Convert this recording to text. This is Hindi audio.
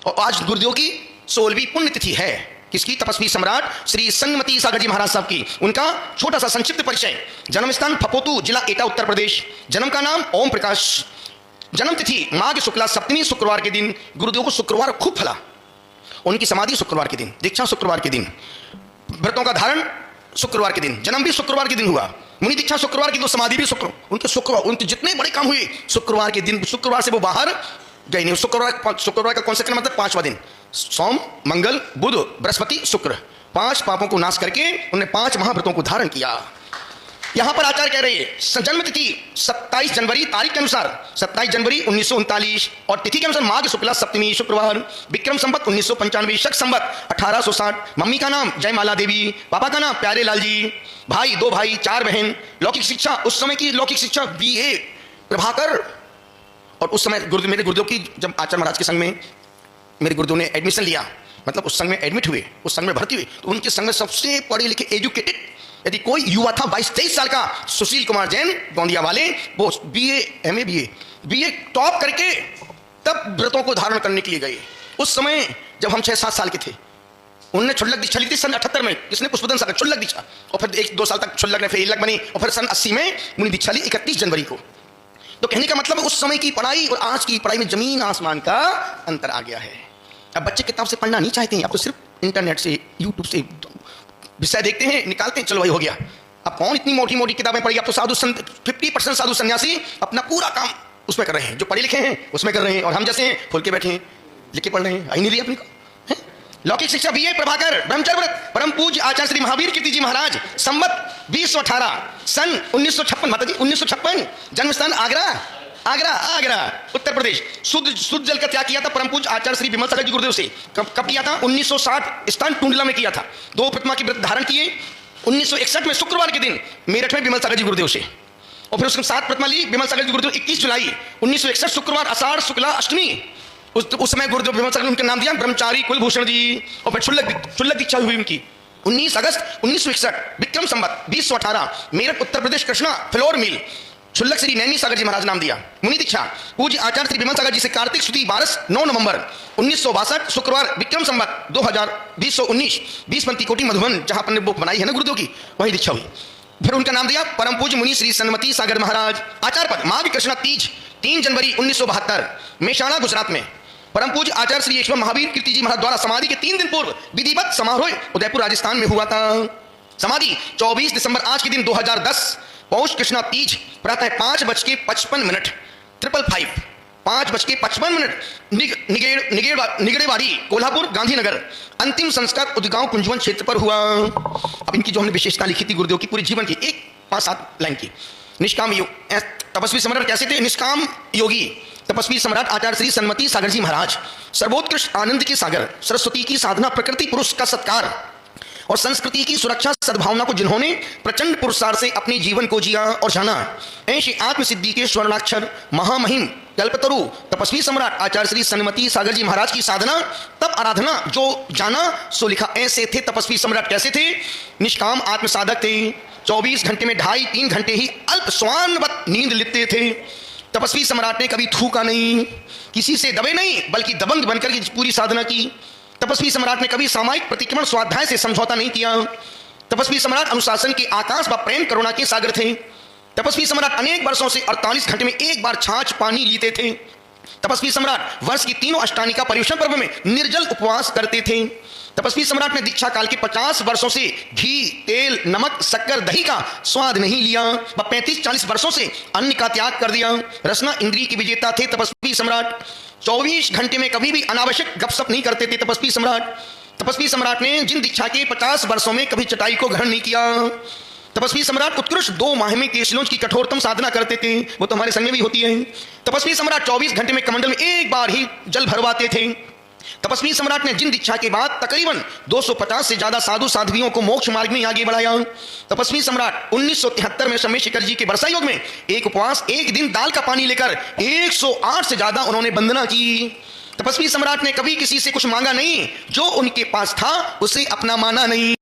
और आज गुरुदेव की 16वीं पुण्यतिथि है। किसकी? तपस्वी सम्राट श्री संगमती सागर जी महाराज साहब की। उनका छोटा सा संक्षिप्त परिचय। जन्म स्थान फपोतु, जिला एटा, उत्तर प्रदेश। जन्म का नाम ओम प्रकाश। जन्म तिथि माघ शुक्ला सप्तमी, शुक्रवार के दिन। गुरुदेव को शुक्रवार खूब फला। उनकी समाधि शुक्रवार के दिन, दीक्षा शुक्रवार के दिन, व्रतों का धारण शुक्रवार के दिन, जन्म भी शुक्रवार के दिन हुआ, मुनि दीक्षा शुक्रवार की, तो समाधि भी शुक्रवार। उनके जितने बड़े काम हुए शुक्रवार के दिन। शुक्रवार से वो बाहर गए नहीं। शुक्रवार का कौन सा मतलब? 5वां दिन। सोम, मंगल, बुध, बृहस्पति, शुक्र, 5 पापों को नाश करके उन्होंने 5 महाव्रतों को धारण किया। यहां पर आचार्य कह रहे हैं जन्म तिथि 27 जनवरी, तारीख के अनुसार 27 जनवरी 1939, और तिथि के अनुसार माघ शुक्ला सप्तमी, शुक्रवार, विक्रम संवत 1995, शक संवत 1860। मम्मी का नाम जयमाला देवी, पापा का नाम प्यारे लाल जी, भाई 2 भाई 4 बहन। लौकिक शिक्षा, उस समय की लौकिक शिक्षा BA प्रभाकर। और उस समय मेरे गुरुदेव की, जब आचार्य महाराज के संग में मेरे गुरुदेव ने एडमिशन लिया, मतलब उस संग में एडमिट हुए, उस संग में भर्ती हुए, तो उनके संग में सबसे पढ़े लिखे एजुकेटेड यदि कोई युवा था 22-23 साल का, सुशील कुमार जैन गोंदिया वाले, वो BA MA BA टॉप करके तब व्रतों को धारण करने के लिए गए। उस समय जब हम 6-7 साल के थे, उन्होंने क्षुल्लक दीक्षा ली थी सन 78 में। किसने? पुष्पदन सागर, क्षुल्लक दीक्षा। और फिर 1-2 साल तक क्षुल्लक ने, फिर इल्लक बनी, और फिर सन 80 में मुनि दीक्षा ली 31 जनवरी को। तो कहने का मतलब उस समय की पढ़ाई और आज की पढ़ाई में जमीन आसमान का अंतर आ गया है। अब बच्चे किताब से पढ़ना नहीं चाहते हैं, अब तो सिर्फ इंटरनेट से, यूट्यूब से विषय देखते हैं, निकालते हैं, चलो भाई हो गया। अब कौन इतनी मोटी मोटी किताबें पढ़ी? अब तो 50% साधु सन्यासी अपना पूरा काम उसमें कर रहे हैं, जो पढ़े लिखे हैं उसमें कर रहे हैं, और हम जैसे हैं खोल के बैठे हैं, लिख के पढ़ रहे हैं, आई नहीं रही अपने को। लौकिक शिक्षा BA प्रभाकर, ब्रह्मचर्य व्रत, परम पूज्य आचार्य श्री महावीर कीर्ति जी महाराज, संवत 2018, सन 1956, माता जी 1956। जन्म स्थान आगरा, उत्तर प्रदेश। शुद्ध जल का त्याग किया था परम पूज्य आचार्य श्री विमल सागर जी गुरुदेव से। कब किया था? 1960, स्थान टूंडला में किया था। 2 प्रतिमा की व्रत धारण किए 1961 में शुक्रवार के दिन मेरठ में विमल सागर जी गुरुदेव से। और फिर उसके 7 प्रतिमा ली विमल सागर जी गुरुदेव 21 जुलाई 1961, शुक्रवार, आषाढ़ शुक्ला अष्टमी। उस समय गुरुदेव विमल सागर, उनका नाम दिया ब्रह्मचारी कुलभूषण जी। और फिर क्षुल्लक दीक्षा हुई उनकी 19 अगस्त 1961, विक्रम संवत 2018, मेरठ उत्तर प्रदेश, कृष्णा फ्लोर मिल। क्षुल्लक श्री नैनी सागर जी महाराज नाम दिया। मुनि दीक्षा पूज्य आचार्य श्री विमल सागर जी से कार्तिक शुद्धि 9 नवंबर 1962, शुक्रवार, विक्रम संवत 2019, 20 पंथी कोटि मधुबन, जहां अपन ने बुक बनाई है ना गुरुदेव की, वही दीक्षा हुई। फिर उनका नाम दिया परम पूज्य मुनि श्री सन्मति सागर महाराज। आचार्य पद माघ कृष्णा तीज 3 जनवरी 1972, मेषाणा गुजरात में। परम पूज्य आचार्य श्री ईश्वर महावीर कीर्ति जी महाराज द्वारा समाधि के 3 दिन पूर्व विधिवत समारोह उदयपुर राजस्थान में हुआ था। समाधि 24 दिसंबर आज के दिन 2010, पौष कृष्णा तीज, प्रातः 5:55, 555, 5:55, निगेड़ेवाड़ी, कोल्हापुर, गांधीनगर। अंतिम संस्कार उदगांव कुंजवन क्षेत्र पर हुआ। अब इनकी जो हमने विशेषता लिखी थी गुरुदेव की पूरे जीवन की, 5-7 लाइन की। निष्काम योग, तपस्वी सम्राट कैसे थे? निष्काम योगी तपस्वी सम्राट आचार्य श्री सन्मति सागर जी महाराज, सर्वोत्कृष्ट आनंद के सागर, सरस्वती की साधना, प्रकृति पुरुष का सत्कार और संस्कृति की सुरक्षा, सद्भावना को जिन्होंने प्रचंड पुरुषार्थ से अपने जीवन को जिया और जाना, ऐसे आत्मसिद्धि के स्वर्णाक्षर महामहिम कल्पतरु तपस्वी सम्राट आचार्य श्री सन्मति सागर जी महाराज की साधना, तप आराधना जो जाना सो लिखा, ऐसे थे तपस्वी सम्राट। कैसे थे? निष्काम आत्मसाधक थे। 24 घंटे में 2.5-3 घंटे ही अल्प स्वानवत नींद लेते थे। तपस्वी सम्राट ने कभी थूका नहीं, किसी से दबे नहीं, बल्कि दबंग बनकर की पूरी साधना की। तपस्वी सम्राट ने कभी सामायिक प्रतिक्रमण स्वाध्याय से समझौता नहीं किया। तपस्वी सम्राट अनुशासन के आकाश व प्रेम करुणा के सागर थे। तपस्वी सम्राट अनेक वर्षों से 48 घंटे में एक बार छाछ पानी लीते थे। तपस्वी सम्राट वर्ष की 3 अष्टानिका पर्युषण पर्व में निर्जल उपवास करते थे। तपस्वी सम्राट ने दीक्षा काल के 50 वर्षों से घी, तेल, नमक, शक्कर, दही का स्वाद नहीं लिया। वह 35-40 वर्षों से अन्न का त्याग कर दिया। रसना इंद्रिय के विजेता थे तपस्वी सम्राट। 24 घंटे में कभी भी अनावश्यक गपशप नहीं करते थे तपस्वी सम्राट। तपस्वी सम्राट ने जिन दीक्षा के 50 वर्षों में कभी चटाई को ग्रहण नहीं किया। तपस्वी सम्राट उत्कृष्ट 2 माह में केशलों की कठोरतम साधना करते थे, वो तो हमारे संग में भी होती है। तपस्वी सम्राट 24 घंटे में कमंडल में एक बार ही जल भरवाते थे। तपस्वी सम्राट ने जिन दीक्षा के बाद तकरीबन 250 से ज्यादा साधु साध्वियों को मोक्ष मार्ग में आगे बढ़ाया। तपस्वी सम्राट 1973 में समय शिखर जी के वर्षा योग में एक उपवास, एक दिन दाल का पानी लेकर 108 से ज्यादा उन्होंने वंदना की। तपस्वी सम्राट ने कभी किसी से कुछ मांगा नहीं, जो उनके पास था उसे अपना माना नहीं।